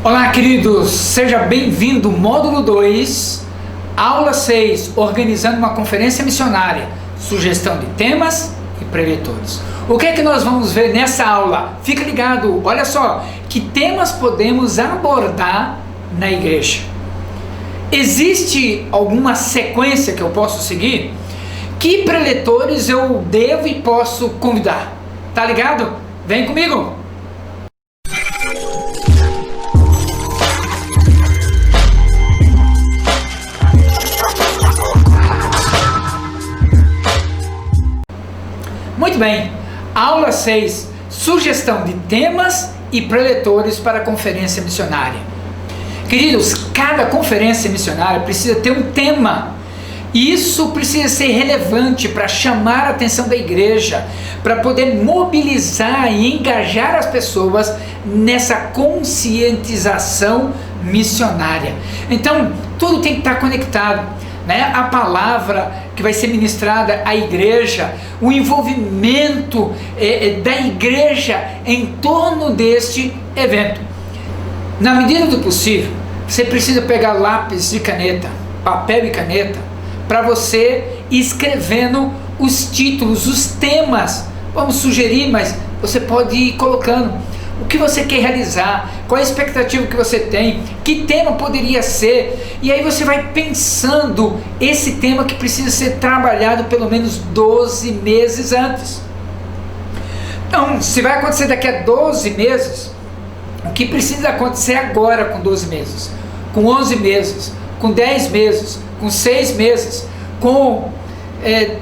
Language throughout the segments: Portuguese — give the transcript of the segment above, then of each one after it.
Olá, queridos, seja bem-vindo, módulo 2, aula 6, organizando uma conferência missionária, sugestão de temas e preletores. O que é que nós vamos ver nessa aula? Fica ligado, olha só, que temas podemos abordar na igreja? Existe alguma sequência que eu posso seguir? Que preletores eu devo e posso convidar? Tá ligado? Vem comigo! Muito bem, aula 6, sugestão de temas e preletores para a conferência missionária. Queridos, cada conferência missionária precisa ter um tema, e isso precisa ser relevante para chamar a atenção da igreja, para poder mobilizar e engajar as pessoas nessa conscientização missionária. Então, tudo tem que estar conectado, né? A palavra que vai ser ministrada à igreja, o envolvimento da igreja em torno deste evento. Na medida do possível, você precisa pegar lápis e caneta, papel e caneta, para você ir escrevendo os títulos, os temas. Vamos sugerir, mas você pode ir colocando o que você quer realizar, qual a expectativa que você tem, que tema poderia ser, e aí você vai pensando esse tema que precisa ser trabalhado pelo menos 12 meses antes. Então, se vai acontecer daqui a 12 meses, o que precisa acontecer agora com 12 meses, com 11 meses, com 10 meses, com 6 meses, com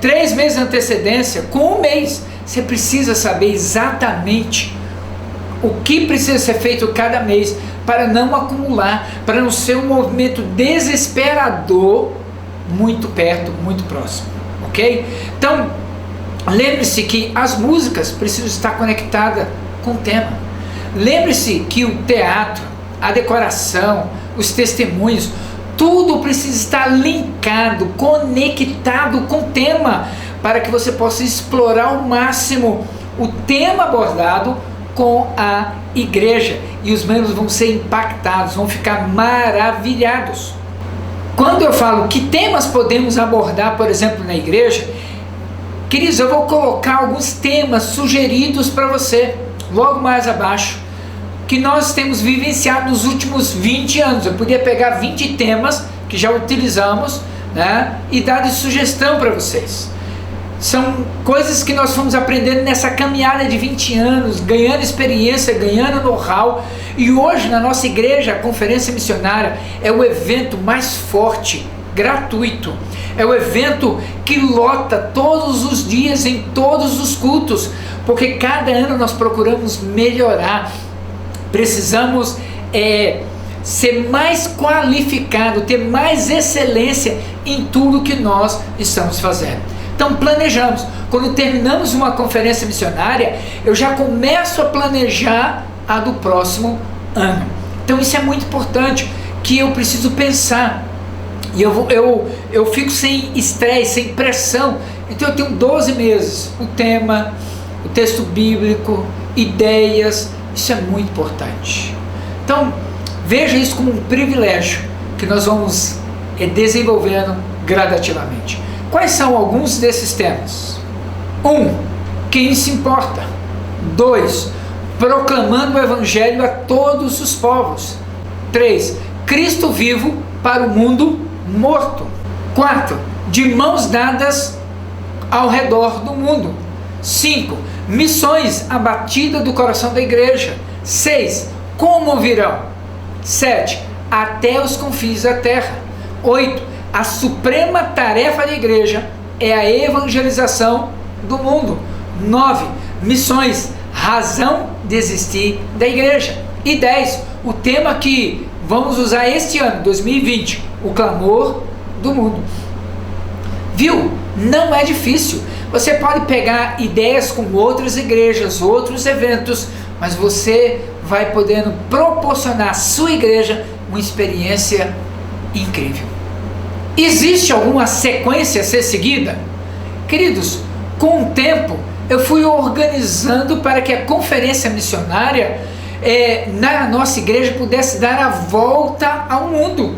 3 meses de antecedência, com um mês, você precisa saber exatamente o que precisa ser feito cada mês para não acumular, para não ser um movimento desesperador muito perto, muito próximo, ok? Então, lembre-se que as músicas precisam estar conectadas com o tema. Lembre-se que o teatro, a decoração, os testemunhos, tudo precisa estar linkado, conectado com o tema, para que você possa explorar ao máximo o tema abordado com a igreja, e os membros vão ser impactados, vão ficar maravilhados. Quando eu falo que temas podemos abordar, por exemplo, na igreja, queridos, eu vou colocar alguns temas sugeridos para você, logo mais abaixo, que nós temos vivenciado nos últimos 20 anos. Eu podia pegar 20 temas que já utilizamos, né, e dar de sugestão para vocês. São coisas que nós fomos aprendendo nessa caminhada de 20 anos, ganhando experiência, ganhando know-how. E hoje na nossa igreja, a conferência missionária é o evento mais forte, gratuito. É o evento que lota todos os dias, em todos os cultos, porque cada ano nós procuramos melhorar. Precisamos ser mais qualificado, ter mais excelência em tudo que nós estamos fazendo. Então planejamos, quando terminamos uma conferência missionária, eu já começo a planejar a do próximo ano. Então isso é muito importante, que eu preciso pensar, e eu fico sem estresse, sem pressão. Então eu tenho 12 meses, o tema, o texto bíblico, ideias, isso é muito importante. Então veja isso como um privilégio que nós vamos desenvolvendo gradativamente. Quais são alguns desses temas? 1. Quem se importa? 2. Proclamando o evangelho a todos os povos. 3. Cristo vivo para o mundo morto. 4. De mãos dadas ao redor do mundo. 5. Missões, a batida do coração da igreja. 6. Como virão? 7. Até os confins da terra. 8. A suprema tarefa da igreja é a evangelização do mundo. 9. Missões, razão de existir da igreja. E 10. O tema que vamos usar este ano, 2020, o clamor do mundo. Viu? Não é difícil. Você pode pegar ideias com outras igrejas, outros eventos, mas você vai podendo proporcionar à sua igreja uma experiência incrível. Existe alguma sequência a ser seguida? Queridos, com o tempo eu fui organizando para que a conferência missionária na nossa igreja pudesse dar a volta ao mundo.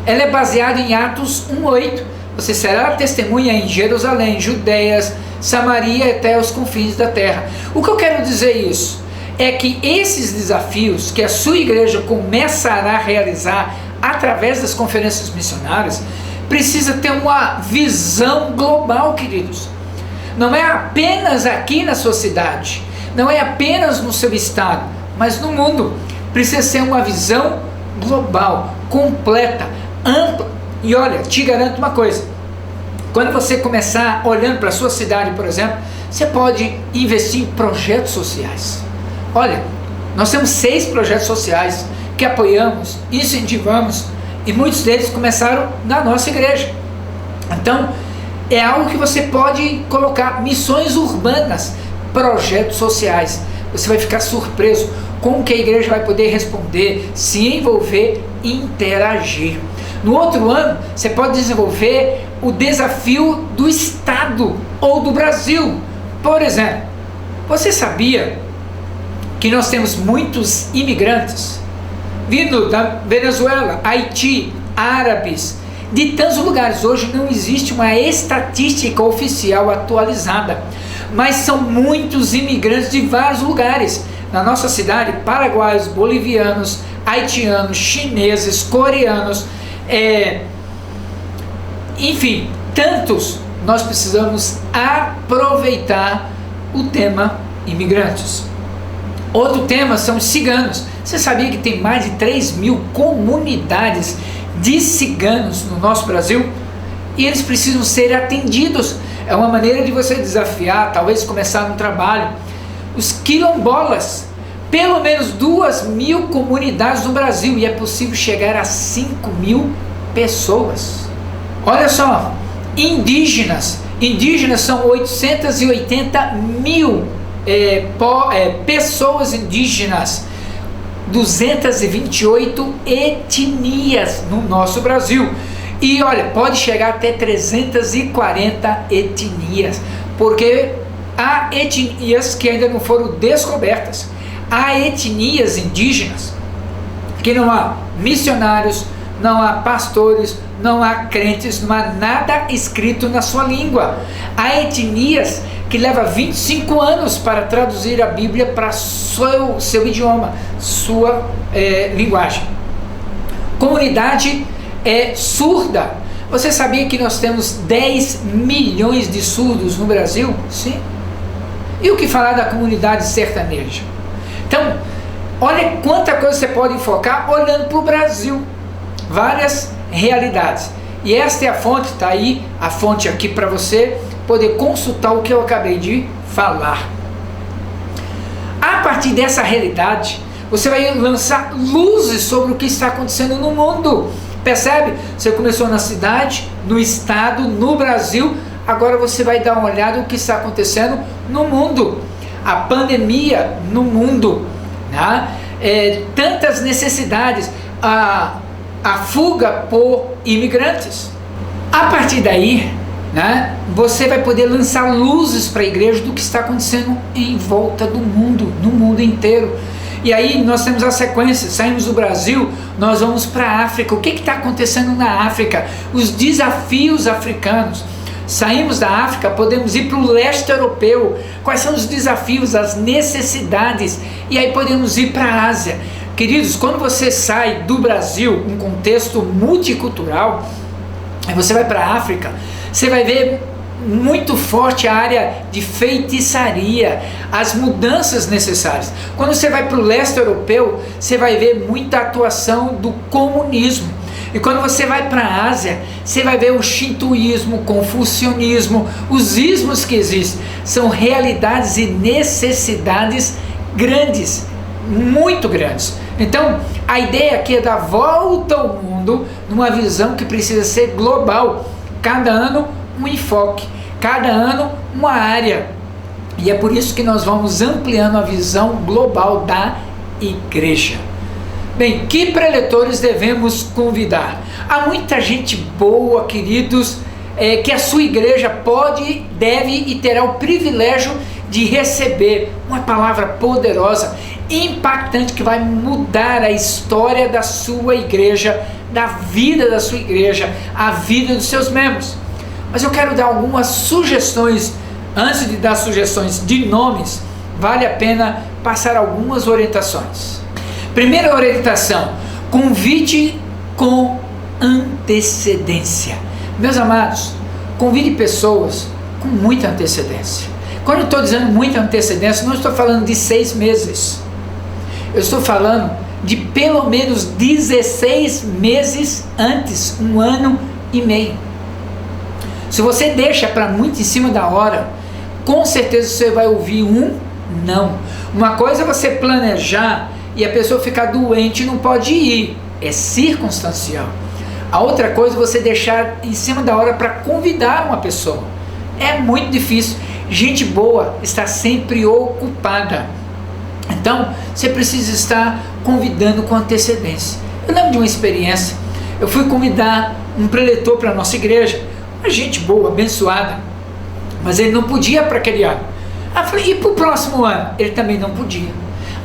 Ela é baseada em Atos 1:8. Você será testemunha em Jerusalém, Judéias, Samaria até os confins da terra. O que eu quero dizer isso? É que esses desafios que a sua igreja começará a realizar através das conferências missionárias, precisa ter uma visão global, queridos. Não é apenas aqui na sua cidade, não é apenas no seu estado, mas no mundo. Precisa ser uma visão global, completa, ampla. E olha, te garanto uma coisa, quando você começar olhando para a sua cidade, por exemplo, você pode investir em projetos sociais. Olha, nós temos 6 projetos sociais que apoiamos, incentivamos, e muitos deles começaram na nossa igreja. Então, é algo que você pode colocar, missões urbanas, projetos sociais. Você vai ficar surpreso com o que a igreja vai poder responder, se envolver e interagir. No outro ano, você pode desenvolver o desafio do Estado ou do Brasil. Por exemplo, você sabia que nós temos muitos imigrantes vindo da Venezuela, Haiti, árabes, de tantos lugares? Hoje não existe uma estatística oficial atualizada, mas são muitos imigrantes de vários lugares. Na nossa cidade, paraguaios, bolivianos, haitianos, chineses, coreanos, enfim, tantos. Nós precisamos aproveitar o tema imigrantes. Outro tema são os ciganos. Você sabia que tem mais de 3.000 comunidades de ciganos no nosso Brasil? E eles precisam ser atendidos. É uma maneira de você desafiar, talvez começar no trabalho. Os quilombolas, pelo menos 2.000 comunidades no Brasil, e é possível chegar a 5.000 pessoas. Olha só, indígenas são 880 mil pessoas indígenas, 228 etnias no nosso Brasil. E olha, pode chegar até 340 etnias, porque há etnias que ainda não foram descobertas. Há etnias indígenas que não há missionários, não há pastores, não há crentes, não há nada escrito na sua língua. Há etnias que levam 25 anos para traduzir a Bíblia para seu idioma, sua linguagem. Comunidade surda. Você sabia que nós temos 10 milhões de surdos no Brasil? Sim. E o que falar da comunidade sertaneja? Então, olha quanta coisa você pode enfocar olhando para o Brasil. Várias realidades. E esta é a fonte, está aí a fonte aqui para você poder consultar o que eu acabei de falar. A partir dessa realidade, você vai lançar luzes sobre o que está acontecendo no mundo. Percebe? Você começou na cidade, no estado, no Brasil, agora você vai dar uma olhada no que está acontecendo no mundo. A pandemia no mundo, né? Tantas necessidades, a fuga por imigrantes. A partir daí, né, você vai poder lançar luzes para a igreja do que está acontecendo em volta do mundo, no mundo inteiro. E aí nós temos a sequência, saímos do Brasil, nós vamos para a África. O que está acontecendo na África? Os desafios africanos. Saímos da África, podemos ir para o leste europeu. Quais são os desafios, as necessidades? E aí podemos ir para a Ásia. Queridos, quando você sai do Brasil, um contexto multicultural, você vai para a África, você vai ver muito forte a área de feitiçaria, as mudanças necessárias. Quando você vai para o leste europeu, você vai ver muita atuação do comunismo. E quando você vai para a Ásia, você vai ver o shintoísmo, o confucionismo, os ismos que existem. São realidades e necessidades grandes, muito grandes. Então, a ideia aqui é dar volta ao mundo numa visão que precisa ser global. Cada ano um enfoque, cada ano uma área. E é por isso que nós vamos ampliando a visão global da igreja. Bem, que preletores devemos convidar? Há muita gente boa, queridos, que a sua igreja pode, deve e terá o privilégio de receber uma palavra poderosa. impactante que vai mudar a história da sua igreja, da vida da sua igreja, a vida dos seus membros. Mas eu quero dar algumas sugestões. Antes de dar sugestões de nomes, vale a pena passar algumas orientações. Primeira orientação: convide com antecedência. Meus amados, convide pessoas com muita antecedência. Quando eu estou dizendo muita antecedência, não estou falando de 6 meses. Eu estou falando de pelo menos 16 meses antes, 1 ano e meio. Se você deixa para muito em cima da hora, com certeza você vai ouvir um não. Uma coisa é você planejar e a pessoa ficar doente e não pode ir, é circunstancial. A outra coisa é você deixar em cima da hora para convidar uma pessoa. É muito difícil. Gente boa está sempre ocupada. Então, você precisa estar convidando com antecedência. Eu lembro de uma experiência. Eu fui convidar um preletor para a nossa igreja, uma gente boa, abençoada, mas ele não podia para aquele ano. Aí eu falei, e para o próximo ano? Ele também não podia.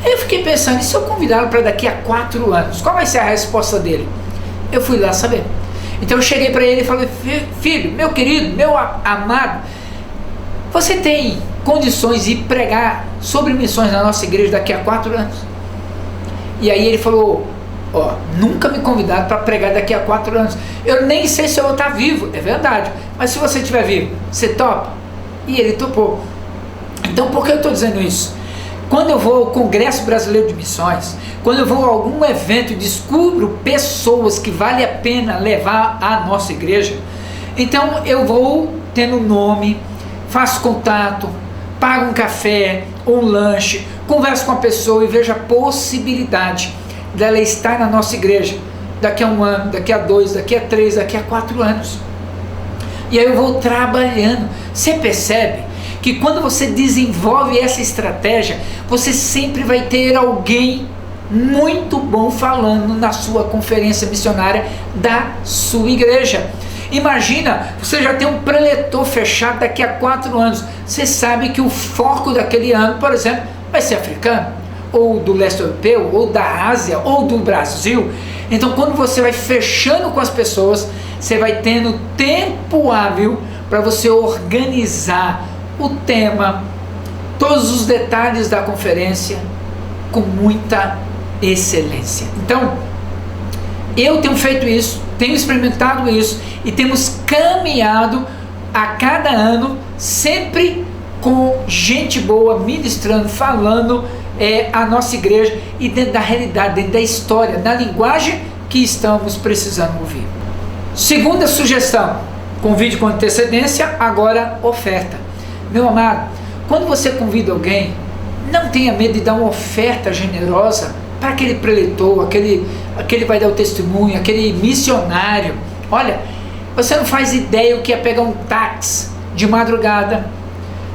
Aí eu fiquei pensando, e se eu convidá-lo para daqui a 4 anos? Qual vai ser a resposta dele? Eu fui lá saber. Então eu cheguei para ele e falei, filho, meu querido, meu amado, você tem condições de pregar sobre missões na nossa igreja daqui a 4 anos? E aí ele falou, nunca me convidaram para pregar daqui a 4 anos. Eu nem sei se eu vou estar vivo, é verdade, mas se você estiver vivo, você topa? E ele topou. Então por que eu estou dizendo isso? Quando eu vou ao Congresso Brasileiro de Missões, quando eu vou a algum evento e descubro pessoas que vale a pena levar à nossa igreja, então eu vou tendo nome, faço contato, pago um café ou um lanche, converso com a pessoa e vejo a possibilidade dela estar na nossa igreja daqui a 1 ano, daqui a 2, daqui a 3, daqui a 4 anos. E aí eu vou trabalhando. Você percebe que quando você desenvolve essa estratégia, você sempre vai ter alguém muito bom falando na sua conferência missionária da sua igreja. Imagina, você já tem um preletor fechado daqui a 4 anos. Você sabe que o foco daquele ano, por exemplo, vai ser africano, ou do leste europeu, ou da Ásia, ou do Brasil. Então quando você vai fechando com as pessoas, você vai tendo tempo hábil para você organizar o tema, todos os detalhes da conferência com muita excelência. Então, eu tenho feito isso, tenho experimentado isso e temos caminhado a cada ano, sempre com gente boa, ministrando, falando a nossa igreja e dentro da realidade, dentro da história, da linguagem que estamos precisando ouvir. Segunda sugestão, convide com antecedência, agora oferta. Meu amado, quando você convida alguém, não tenha medo de dar uma oferta generosa para aquele preletor, aquele vai dar o testemunho, aquele missionário. Olha, você não faz ideia o que é pegar um táxi de madrugada,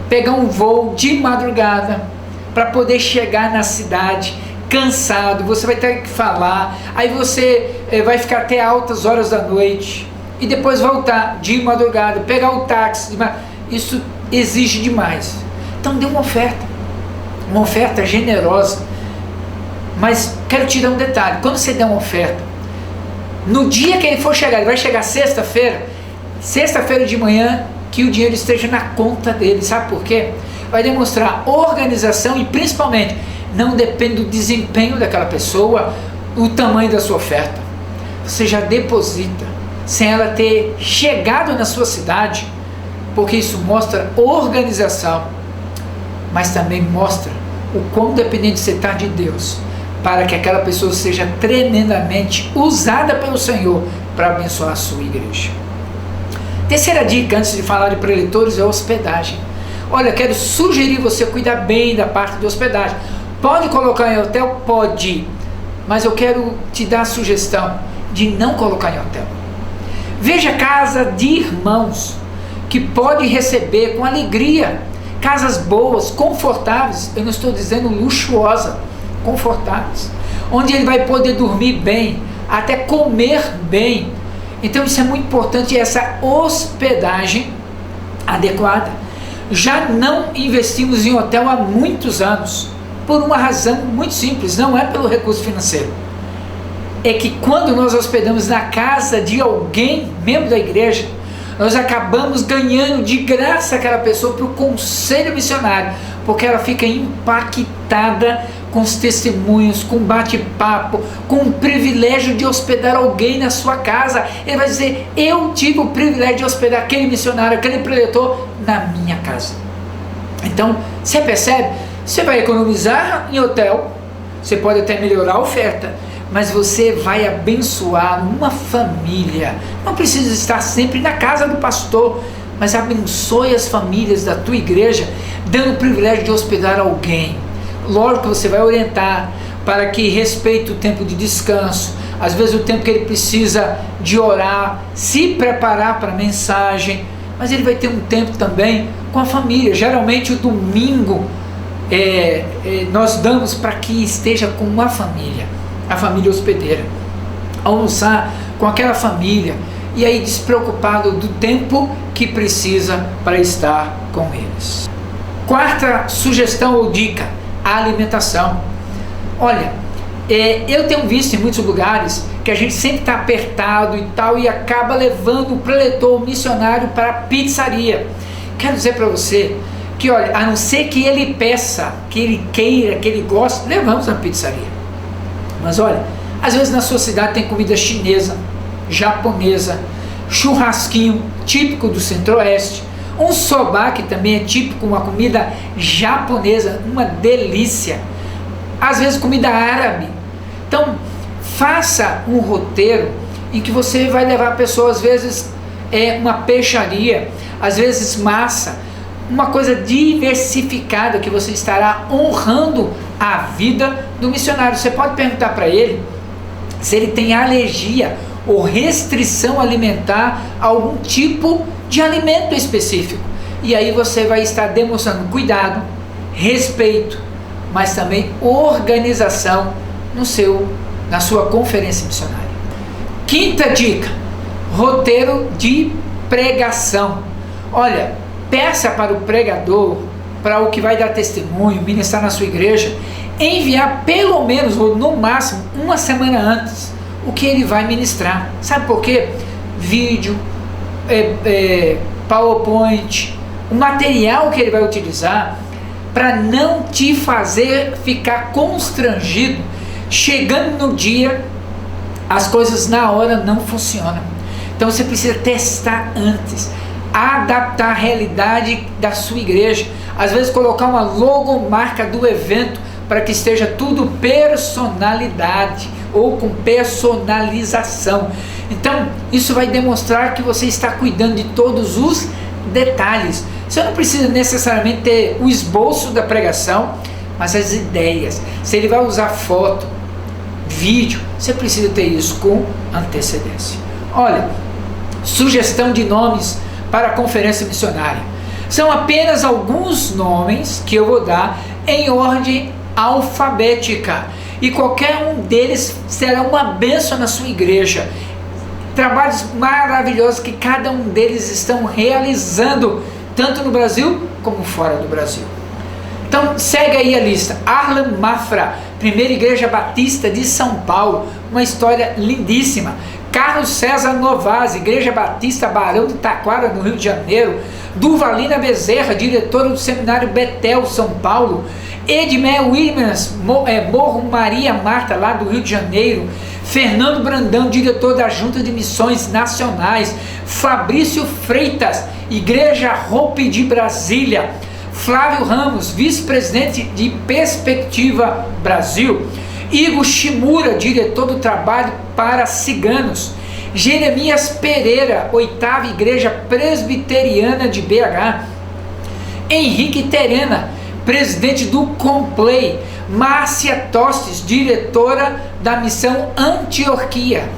pegar um voo de madrugada para poder chegar na cidade cansado, você vai ter que falar, aí você vai ficar até altas horas da noite e depois voltar de madrugada, pegar o táxi, isso exige demais. Então dê uma oferta generosa. Mas quero te dar um detalhe, quando você der uma oferta, no dia que ele for chegar, ele vai chegar sexta-feira de manhã, que o dinheiro esteja na conta dele. Sabe por quê? Vai demonstrar organização e principalmente não depende do desempenho daquela pessoa, o tamanho da sua oferta. Você já deposita sem ela ter chegado na sua cidade, porque isso mostra organização, mas também mostra o quão dependente você está de Deus, para que aquela pessoa seja tremendamente usada pelo Senhor para abençoar a sua igreja. Terceira dica, antes de falar de preletores, é a hospedagem. Olha, quero sugerir você cuidar bem da parte de hospedagem. Pode colocar em hotel? Pode, mas eu quero te dar a sugestão de não colocar em hotel. Veja casa de irmãos que pode receber com alegria, casas boas, confortáveis, eu não estou dizendo luxuosa, confortáveis, onde ele vai poder dormir bem, até comer bem. Então isso é muito importante, essa hospedagem adequada. Já não investimos em hotel há muitos anos, por uma razão muito simples, não é pelo recurso financeiro. É que quando nós hospedamos na casa de alguém, membro da igreja, nós acabamos ganhando de graça aquela pessoa para o conselho missionário, porque ela fica impactada com os testemunhos, com o bate-papo, com o privilégio de hospedar alguém na sua casa. Ele vai dizer: eu tive o privilégio de hospedar aquele missionário, aquele preletor na minha casa. Então, você percebe? Você vai economizar em hotel, você pode até melhorar a oferta, mas você vai abençoar uma família. Não precisa estar sempre na casa do pastor, mas abençoe as famílias da tua igreja, dando o privilégio de hospedar alguém. Lógico que você vai orientar para que respeite o tempo de descanso, às vezes o tempo que ele precisa de orar, se preparar para a mensagem, mas ele vai ter um tempo também com a família. Geralmente o domingo nós damos para que esteja com a família hospedeira, almoçar com aquela família, e aí despreocupado do tempo que precisa para estar com eles. Quarta sugestão ou dica: a alimentação. Olha, eu tenho visto em muitos lugares que a gente sempre está apertado e tal, e acaba levando o preletor, o missionário, para a pizzaria. Quero dizer para você que, olha, a não ser que ele peça, que ele queira, que ele goste, levamos na pizzaria. Mas olha, às vezes na sua cidade tem comida chinesa, japonesa, churrasquinho típico do centro-oeste, um soba que também é típico, uma comida japonesa, uma delícia, às vezes comida árabe. Então faça um roteiro em que você vai levar a pessoa, às vezes uma peixaria, às vezes massa, uma coisa diversificada, que você estará honrando a vida do missionário. Você pode perguntar para ele se ele tem alergia ou restrição alimentar a algum tipo de alimento específico, e aí você vai estar demonstrando cuidado, respeito, mas também organização na sua conferência missionária. Quinta dica: roteiro de pregação. Olha, peça para o pregador, para o que vai dar testemunho, ministrar na sua igreja, enviar pelo menos, ou no máximo, uma semana antes o que ele vai ministrar. Sabe por quê? Vídeo, PowerPoint, o material que ele vai utilizar, para não te fazer ficar constrangido. Chegando no dia, as coisas na hora não funcionam. Então você precisa testar antes, adaptar a realidade da sua igreja, às vezes colocar uma logomarca do evento para que esteja tudo personalidade ou com personalização. Então isso vai demonstrar que você está cuidando de todos os detalhes. Você não precisa necessariamente ter o esboço da pregação, mas as ideias. Se ele vai usar foto, vídeo, você precisa ter isso com antecedência. Olha, sugestão de nomes para a conferência missionária. São apenas alguns nomes que eu vou dar em ordem alfabética, e qualquer um deles será uma bênção na sua igreja. Trabalhos maravilhosos que cada um deles estão realizando, tanto no Brasil como fora do Brasil. Então segue aí a lista. Arlan Mafra, Primeira Igreja Batista de São Paulo, uma história lindíssima. Carlos César Novaz, Igreja Batista Barão de Taquara, no Rio de Janeiro. Durvalina Bezerra, diretora do Seminário Betel, São Paulo. Edmé Williams, Morro Maria Marta, lá do Rio de Janeiro. Fernando Brandão, diretor da Junta de Missões Nacionais. Fabrício Freitas, Igreja Hope de Brasília. Flávio Ramos, vice-presidente de Perspectiva Brasil. Igor Shimura, diretor do Trabalho para Ciganos. Jeremias Pereira, 8ª Igreja Presbiteriana de BH. Henrique Terena, presidente do Complay. Márcia Tostes, diretora da Missão Antioquia.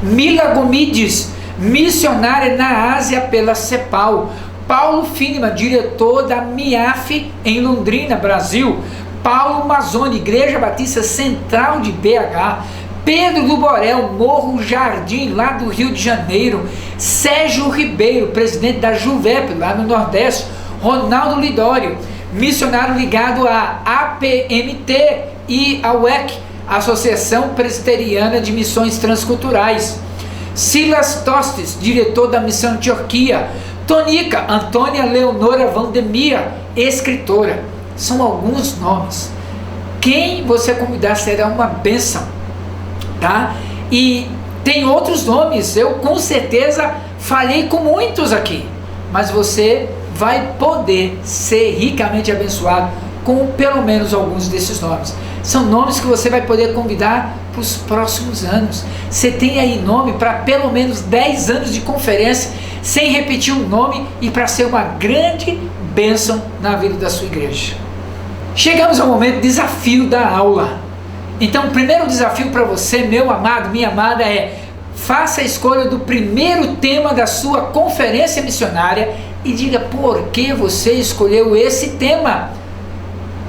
Mila Gomides, missionária na Ásia pela CEPAL. Paulo Finneman, diretor da MIAF em Londrina, Brasil. Paulo Mazzoni, Igreja Batista Central de BH. Pedro do Borel, Morro Jardim, lá do Rio de Janeiro. Sérgio Ribeiro, presidente da JUVEP, lá no Nordeste. Ronaldo Lidório, missionário ligado à APMT e à UEC, Associação Presbiteriana de Missões Transculturais. Silas Tostes, diretor da Missão Antioquia. Tonica Antônia Leonora Vandemia, escritora. São alguns nomes. Quem você convidar será uma bênção, tá? E tem outros nomes, eu com certeza falei com muitos aqui, mas você vai poder ser ricamente abençoado com pelo menos alguns desses nomes. São nomes que você vai poder convidar para os próximos anos. Você tem aí nome para pelo menos 10 anos de conferência, sem repetir um nome, e para ser uma grande bênção na vida da sua igreja. Chegamos ao momento desafio da aula. Então, o primeiro desafio para você, meu amado, minha amada, é: faça a escolha do primeiro tema da sua conferência missionária e diga por que você escolheu esse tema.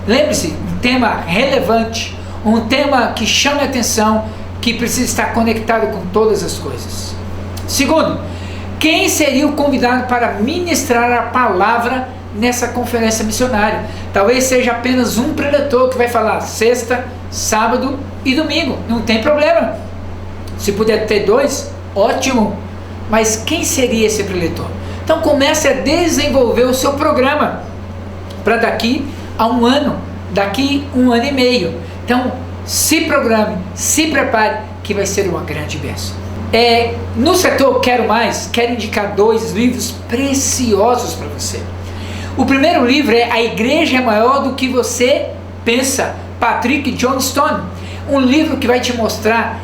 Lembre-se, um tema relevante, um tema que chame a atenção, que precisa estar conectado com todas as coisas. Segundo, quem seria o convidado para ministrar a palavra nessa conferência missionária? Talvez seja apenas um preletor que vai falar sexta, sábado e domingo, não tem problema. Se puder ter 2, ótimo. Mas quem seria esse preletor? Então comece a desenvolver o seu programa para daqui a um ano, daqui 1 ano e meio. Então se programe, se prepare, que vai ser uma grande bênção. No setor Quero Mais, quero indicar 2 livros preciosos para você. O primeiro livro é A Igreja é Maior do que Você Pensa, Patrick Johnstone. Um livro que vai te mostrar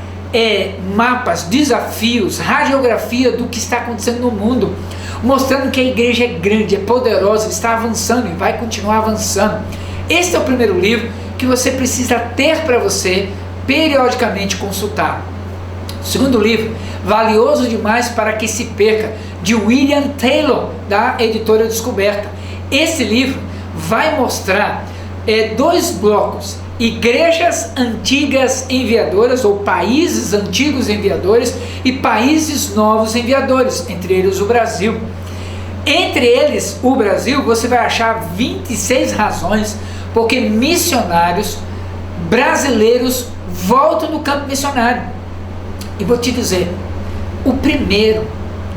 mapas, desafios, radiografia do que está acontecendo no mundo, mostrando que a igreja é grande, é poderosa, está avançando e vai continuar avançando. Este é o primeiro livro que você precisa ter para você periodicamente consultar. O segundo livro, Valioso Demais para que se Perca, de William Taylor, da editora Descoberta. Esse livro vai mostrar 2 blocos: igrejas antigas enviadoras, ou países antigos enviadores, e países novos enviadores, entre eles o Brasil. Entre eles, o Brasil, você vai achar 26 razões porque missionários brasileiros voltam no campo missionário. E vou te dizer, o primeiro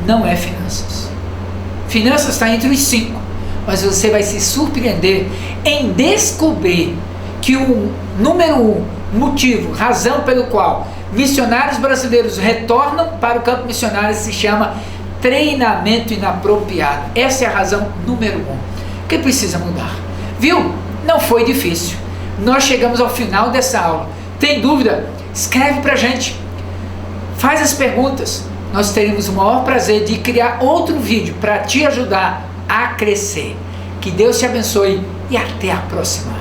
não é finanças. Finanças está entre os 5, mas você vai se surpreender em descobrir que o número 1 motivo, razão pelo qual missionários brasileiros retornam para o campo missionário se chama treinamento inapropriado. Essa é a razão número 1 que precisa mudar. Viu? Não foi difícil. Nós chegamos ao final dessa aula. Tem dúvida? Escreve pra gente. Faz as perguntas. Nós teremos o maior prazer de criar outro vídeo para te ajudar a crescer. Que Deus te abençoe e até a próxima.